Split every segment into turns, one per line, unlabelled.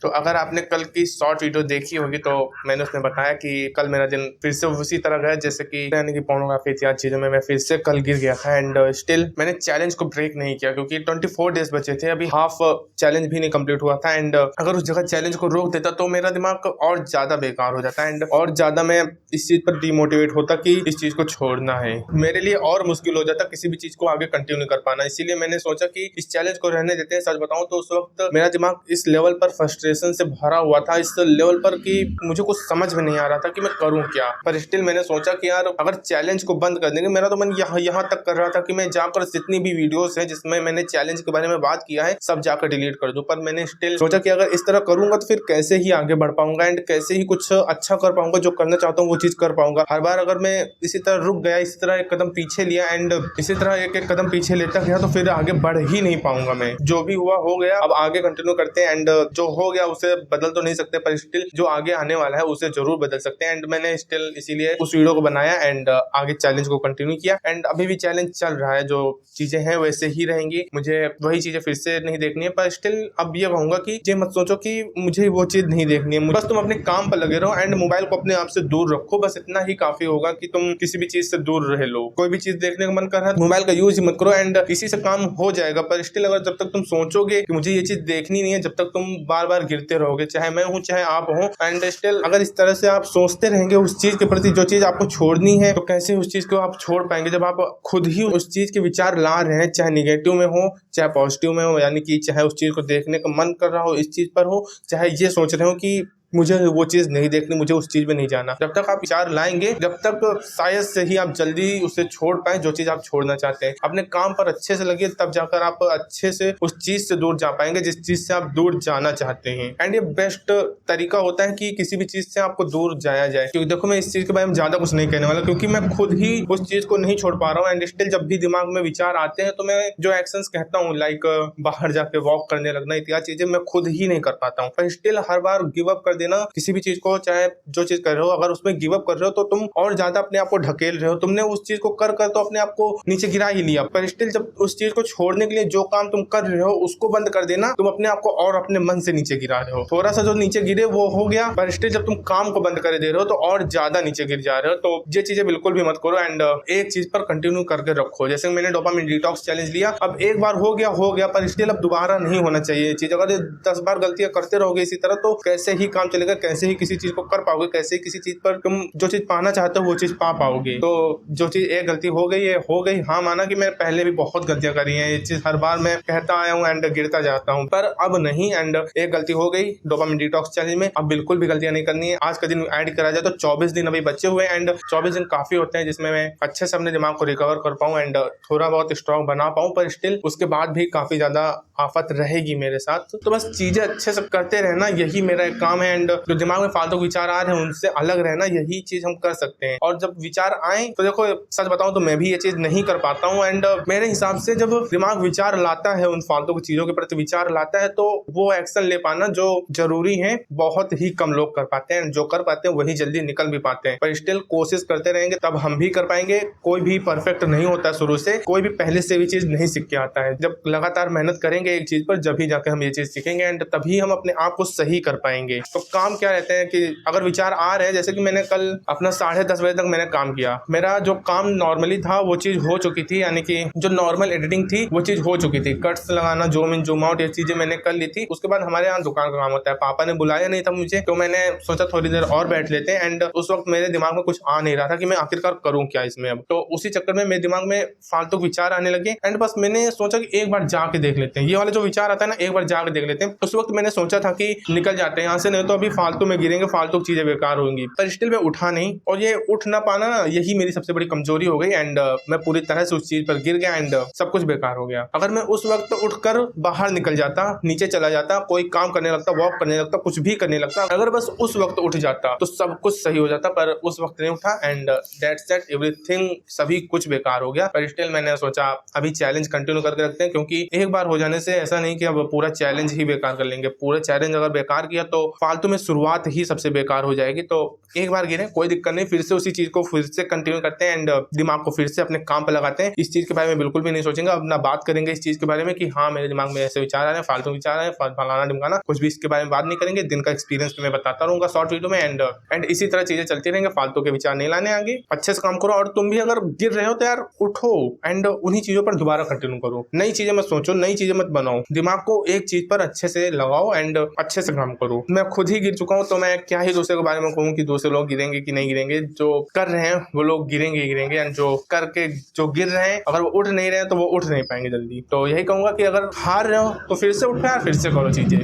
तो अगर आपने कल की शॉर्ट वीडियो देखी होगी तो मैंने उसमें बताया कि कल मेरा दिन फिर से उसी तरह गया जैसे कि यानी कि पोर्नोग्राफी इत्यादि चीजों में मैं फिर से कल गिर गया था। एंड स्टिल मैंने चैलेंज को ब्रेक नहीं किया क्योंकि 24 डेज बचे थे, अभी हाफ चैलेंज भी नहीं कंप्लीट हुआ था। एंड अगर उस जगह चैलेंज को रोक देता तो मेरा दिमाग और ज्यादा बेकार हो जाता एंड और ज्यादा मैं इस चीज पर डिमोटिवेट होता कि इस चीज को छोड़ना है, मेरे लिए और मुश्किल हो जाता किसी भी चीज को आगे कंटिन्यू कर पाना। इसीलिए मैंने सोचा कि इस चैलेंज को रहने देते हैं। सच बताऊं तो उस वक्त मेरा दिमाग इस लेवल पर फ्रस्ट्रेशन से भरा हुआ था, इस लेवल पर कि मुझे कुछ समझ में नहीं आ रहा था कि मैं करूं क्या। पर स्टिल मैंने सोचा कि यार अगर चैलेंज को बंद कर देंगे, मेरा तो मन यहाँ तक कर रहा था कि मैं जाकर जितनी भी वीडियोस हैं जिसमें मैंने चैलेंज के बारे में बात किया है सब जाकर डिलीट कर दूं। पर मैंने स्टिल सोचा कि अगर इस तरह करूंगा तो फिर कैसे ही आगे बढ़ पाऊंगा एंड कैसे ही कुछ अच्छा कर पाऊंगा, जो करना चाहता हूँ वो चीज कर पाऊंगा। हर बार अगर मैं इसी तरह रुक गया, इसी तरह एक कदम पीछे लिया एंड इसी तरह एक एक कदम पीछे लेता गया तो फिर आगे बढ़ ही नहीं पाऊंगा मैं। जो भी हुआ हो गया, अब आगे कंटिन्यू करते हैं एंड जो हो गया उसे बदल तो नहीं सकते पर स्टिल जो आगे आने वाला है उसे जरूर बदल सकते हैं। एंड मैंने स्टिल इसीलिए उस वीडियो को बनाया एंड आगे चैलेंज को कंटिन्यू किया एंड अभी भी चैलेंज चल रहा है, जो चीजें हैं वैसे ही रहेंगी, मुझे वही चीजें फिर से नहीं देखनी है। पर स्टिल अब ये कहूंगा कि ये मत सोचो कि मुझे वो चीज नहीं देखनी है, बस तुम अपने काम पर लगे रहो एंड मोबाइल को अपने आप से दूर रखो, बस इतना ही काफी होगा कि तुम किसी भी चीज से दूर रह लो। कोई भी चीज देखने का मन कर रहा है मोबाइल का यूज ही मत करो एंड इसी से काम हो जाएगा। पर स्टिल अगर जब तक तुम सोचोगे कि मुझे ये चीज देखनी नहीं है, जब तक तुम बार बार गिरते रहोगे, चाहे मैं हूँ चाहे आप हो, एंड स्टिल अगर इस तरह से आप सोचते रहेंगे उस चीज के प्रति जो चीज आपको छोड़नी है, तो कैसे उस चीज को आप छोड़ पाएंगे जब आप खुद ही उस चीज के विचार ला रहे हैं, चाहे निगेटिव में हो चाहे पॉजिटिव में हो, यानी कि चाहे उस चीज को देखने का मन कर रहा हो इस चीज पर हो, चाहे ये सोच रहे हो कि मुझे वो चीज नहीं देखनी, मुझे उस चीज में नहीं जाना। जब तक आप विचार लाएंगे जब तक शायद से ही आप जल्दी उसे छोड़ पाए जो चीज आप छोड़ना चाहते हैं। अपने काम पर अच्छे से लगे तब जाकर आप अच्छे से उस चीज से दूर जा पाएंगे जिस चीज से आप दूर जाना चाहते हैं। एंड ये बेस्ट तरीका होता है कि किसी भी चीज से आपको दूर जाया जाए। क्योंकि देखो मैं इस चीज के बारे में ज्यादा कुछ नहीं कहने वाला क्योंकि मैं खुद ही उस चीज को नहीं छोड़ पा रहा हूँ एंड स्टिल जब भी दिमाग में विचार आते हैं तो मैं जो एक्शंस कहता हूँ लाइक बाहर जाके वॉक करने लगना इत्यादि चीजें मैं खुद ही नहीं कर पाता हूँ। पर स्टिल हर बार गिव अप कर देना किसी भी चीज को, चाहे जो चीज कर रहे हो, अगर उसमें गिव अप कर रहे हो तो तुम और ज्यादा अपने आप को ढकेल रहे हो। तुमने उस चीज को कर कर तो अपने आप को नीचे गिरा ही लिया। पर स्टिल जब उस चीज को छोड़ने के लिए जो काम तुम कर रहे हो उसको बंद कर देना, तुम अपने आप को और अपने मन से नीचे गिरा रहे हो। थोड़ा सा जो नीचे गिरे वो हो गया, पर स्टिल जब तुम काम को बंद कर दे रहे हो तो और ज्यादा नीचे गिर जा रहे हो। तो ये चीजें बिल्कुल भी मत करो एंड एक चीज पर कंटिन्यू करके रखो। जैसे मैंने डोपामिन डिटॉक्स चैलेंज लिया, अब एक बार हो गया पर स्टिल अब दोबारा नहीं होना चाहिए चीज। अगर 10 बार गलतियां करते रहोगे इसी तरह तो कैसे ही काम चलेगा, कैसे ही किसी चीज को कर पाओगे, कैसे किसी चीज पर तुम जो चीज पाना चाहते हो वो चीज पा पाओगे। तो जो चीज एक गलती हो गई है हो गई। हाँ माना कि मैं पहले भी बहुत गलतियां करी हैं, ये चीज हर बार मैं कहता आया हूँ एंड गिरता जाता हूँ, पर अब नहीं। एंड एक गलती हो गई डोपामिन डिटॉक्स चैलेंज में, अब बिल्कुल भी गलतियां नहीं करनी है। आज का दिन ऐड करा जाए तो 24 दिन अभी बचे हुए एंड 24 दिन काफी होते हैं जिसमें मैं अच्छे से अपने दिमाग को रिकवर कर पाऊँ एंड थोड़ा बहुत स्ट्रॉन्ग बना पाऊँ। पर स्टिल उसके बाद भी काफी ज्यादा आफत रहेगी मेरे साथ। तो बस चीजें अच्छे से करते रहना यही मेरा एक काम है एंड जो दिमाग में फालतू विचार आ रहे हैं उनसे अलग रहना, यही चीज हम कर सकते हैं। और जब विचार आए तो देखो सच बताऊं तो मैं भी ये चीज नहीं कर पाता हूँ एंड मेरे हिसाब से जब दिमाग विचार लाता है, उन फालतू की चीजों के प्रति विचार लाता है, तो वो एक्शन ले पाना जो जरूरी है बहुत ही कम लोग कर पाते हैं। जो कर पाते हैं वही जल्दी निकल भी पाते हैं। पर स्टिल कोशिश करते रहेंगे तब हम भी कर पाएंगे। कोई भी परफेक्ट नहीं होता शुरू से, कोई भी पहले से भी चीज नहीं सीख के आता है। जब लगातार मेहनत करेंगे एक चीज पर जब भी जाकर हम ये चीज सीखेंगे एंड तभी हम अपने आप को सही कर पाएंगे। तो काम क्या रहते हैं कि अगर विचार आ रहे हैं, जैसे कि मैंने कल अपना 10:30 बजे तक मैंने काम किया, मेरा जो काम नॉर्मली था वो चीज हो चुकी थी, यानी कि जो नॉर्मल एडिटिंग थी वो चीज हो चुकी थी। कट्स लगाना, जूम इन जूम आउट, ये चीजें मैंने कर ली थी। उसके बाद हमारे यहाँ दुकान का काम होता है, पापा ने बुलाया नहीं था मुझे तो मैंने सोचा थोड़ी देर और बैठ लेते हैं एंड उस वक्त मेरे दिमाग में कुछ आ नहीं रहा था कि मैं आखिरकार करूँ क्या इसमें। अब तो उसी चक्कर में मेरे दिमाग में फालतू विचार आने लगे एंड बस मैंने सोचा कि एक बार जाके देख लेते हैं, ये वाला जो विचार आता है ना एक बार जाके देख लेते हैं। उस वक्त मैंने सोचा था कि निकल जाते हैं यहाँ से, नहीं तो अभी फालतू में गिरेंगे, फालतू चीजें बेकार होंगी। पर स्टिल मैं उठा नहीं और ये उठ ना पाना ना यही मेरी सबसे बड़ी कमजोरी हो गई एंड मैं पूरी तरह से उस चीज पर गिर गया एंड सब कुछ बेकार हो गया। अगर मैं उस वक्त उठकर बाहर निकल जाता, नीचे चला जाता, कोई काम करने लगता, वॉक करने लगता, कुछ भी करने लगता, अगर बस उस वक्त उठ जाता तो सब कुछ सही हो जाता। पर उस वक्त नहीं उठा एंड दैट्स दैट एवरीथिंग, सभी कुछ बेकार हो गया। पर स्टिल मैंने सोचा अभी चैलेंज कंटिन्यू करके रखते हैं क्योंकि एक बार हो जाने से ऐसा नहीं कि अब पूरा चैलेंज ही बेकार कर लेंगे। पूरा चैलेंज अगर बेकार किया तो फालतू फालतू में शुरुआत ही सबसे बेकार हो जाएगी। तो एक बार गिरे कोई दिक्कत नहीं, फिर से उसी चीज को फिर से कंटिन्यू करते हैं एंड दिमाग को फिर से अपने काम पे लगाते हैं। इस चीज के बारे में बिल्कुल भी नहीं सोचेंगे। अब ना बात करेंगे इस चीज के बारे में कि हाँ मेरे दिमाग में ऐसे विचार आ रहे हैं, फालतू विचार आ रहे हैं, फलाना ढिमकाना, कुछ भी इसके बारे में बात नहीं करेंगे। दिन का एक्सपीरियंस तुम्हें बताता रहूंगा शॉर्ट वीडियो में एंड इसी तरह चीजें चलती रहेंगे। फालतू के विचार नहीं लाने आगे, अच्छे से काम करो। और तुम भी अगर गिर रहे हो तो यार उठो एंड उन्हीं चीजों पर दोबारा कंटिन्यू करो। नई चीजें मत सोचो, नई चीजें मत बनाओ, दिमाग को एक चीज पर अच्छे से लगाओ एंड अच्छे से काम करो। मैं खुद ही गिर चुका हूँ तो मैं क्या ही दूसरे के बारे में कहूँ कि दूसरे लोग गिरेंगे कि नहीं गिरेंगे। जो कर रहे हैं वो लोग गिरेंगे ही गिरेंगे एंड जो करके जो गिर रहे हैं अगर वो उठ नहीं रहे हैं तो वो उठ नहीं पाएंगे जल्दी। तो यही कहूंगा कि अगर हार रहे हो तो फिर से उठो यार, फिर से करो चीजें,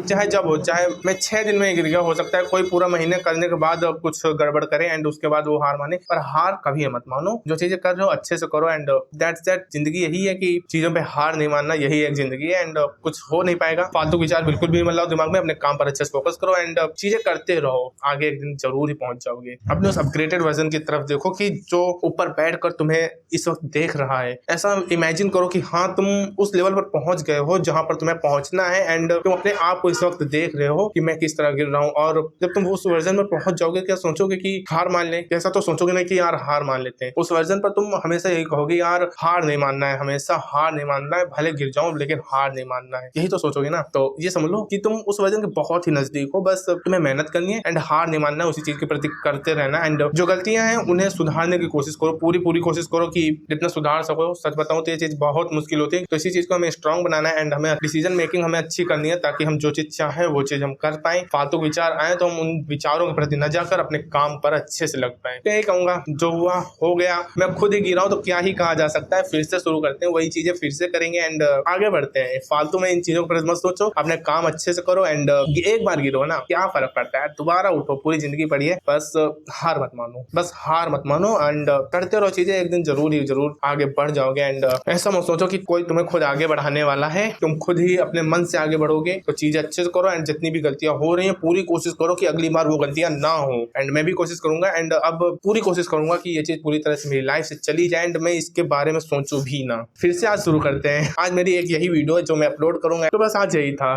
चाहे जब हो। चाहे मैं 6 दिन में गिर गया, हो सकता है कोई पूरा महीने करने के बाद कुछ गड़बड़ करे एंड उसके बाद वो हार माने, पर हार कभी मत मानो। जो चीजें कर रहे हो अच्छे से करो एंड दैट्स दैट। जिंदगी यही है कि चीजों पे हार नहीं मानना, यही एक जिंदगी है एंड कुछ हो नहीं पाएगा। फालतू विचार बिल्कुल भी मत लाओ दिमाग में, अपने काम पर अच्छे से फोकस करो एंड चीजें करते रहो। आगे एक दिन जरूर ही पहुंच जाओगे। अपने उस अपग्रेडेड वर्जन की तरफ देखो कि जो ऊपर बैठकर तुम्हें इस वक्त देख रहा है। ऐसा इमेजिन करो कि हाँ तुम उस लेवल पर पहुंच गए हो जहां पर तुम्हें पहुंचना है एंड तुम अपने आप को इस वक्त देख रहे हो कि मैं किस तरह गिर रहा हूँ। और जब तुम उस वर्जन में पहुंच जाओगे क्या सोचोगे कि हार मान ले? ऐसा तो सोचोगे नहीं कि यार हार मान लेते हैं। उस वर्जन पर तुम हमेशा यही कहोगे यार हार नहीं मानना है, हमेशा हार नहीं मानना है, भले गिर जाऊं लेकिन हार नहीं मानना है, यही तो सोचोगे ना। तो ये समझ लो कि तुम उस वर्जन के बहुत ही नजदीक हो। बस तुम्हें मेहनत करनी है एंड हार नहीं मानना है, उसी चीज के प्रति करते रहना एंड जो गलतियां हैं उन्हें सुधारने की कोशिश करो। पूरी कोशिश करो कि जितना सुधार सको। सच बताऊं तो ये चीज बहुत मुश्किल होती है, तो इसी चीज को हमें स्ट्रांग बनाना है एंड हमें डिसीजन मेकिंग हमें अच्छी करनी है ताकि हम जो चीज चाहे वो चीज हम कर पाए। फालतू विचार आए तो हम उन विचारों के प्रति न जाकर अपने काम पर अच्छे से लग पाए। तो यही कहूंगा, जो हुआ हो गया। मैं खुद ही गिरा हूं तो क्या ही कहा जा सकता है। फिर से शुरू करते हैं, वही चीजें फिर से करेंगे एंड आगे बढ़ते हैं। फालतू में इन चीजों पर मत सोचो, अपने काम अच्छे से करो एंड एक बार गिरो ना, क्या फर्क पड़ता है, दोबारा उठो। पूरी जिंदगी पड़ी है, बस हार मत मानो, बस हार मत मानो एंड करते रहो चीजें। एक दिन जरूर ही जरूर आगे बढ़ जाओगे एंड ऐसा मत सोचो कि कोई तुम्हें खुद आगे बढ़ाने वाला है। तुम खुद ही अपने मन से आगे बढ़ोगे। तो चीजें अच्छे से करो एंड जितनी भी गलतियां हो रही हैं पूरी कोशिश करो कि अगली बार वो गलतियां ना हो। एंड मैं भी कोशिश करूंगा एंड अब पूरी कोशिश करूंगा कि ये चीज पूरी तरह से मेरी लाइफ से चली जाए एंड मैं इसके बारे में सोचूं भी ना। फिर से आज शुरू करते हैं। आज मेरी एक यही वीडियो है जो मैं अपलोड करूंगा, तो बस आज यही था।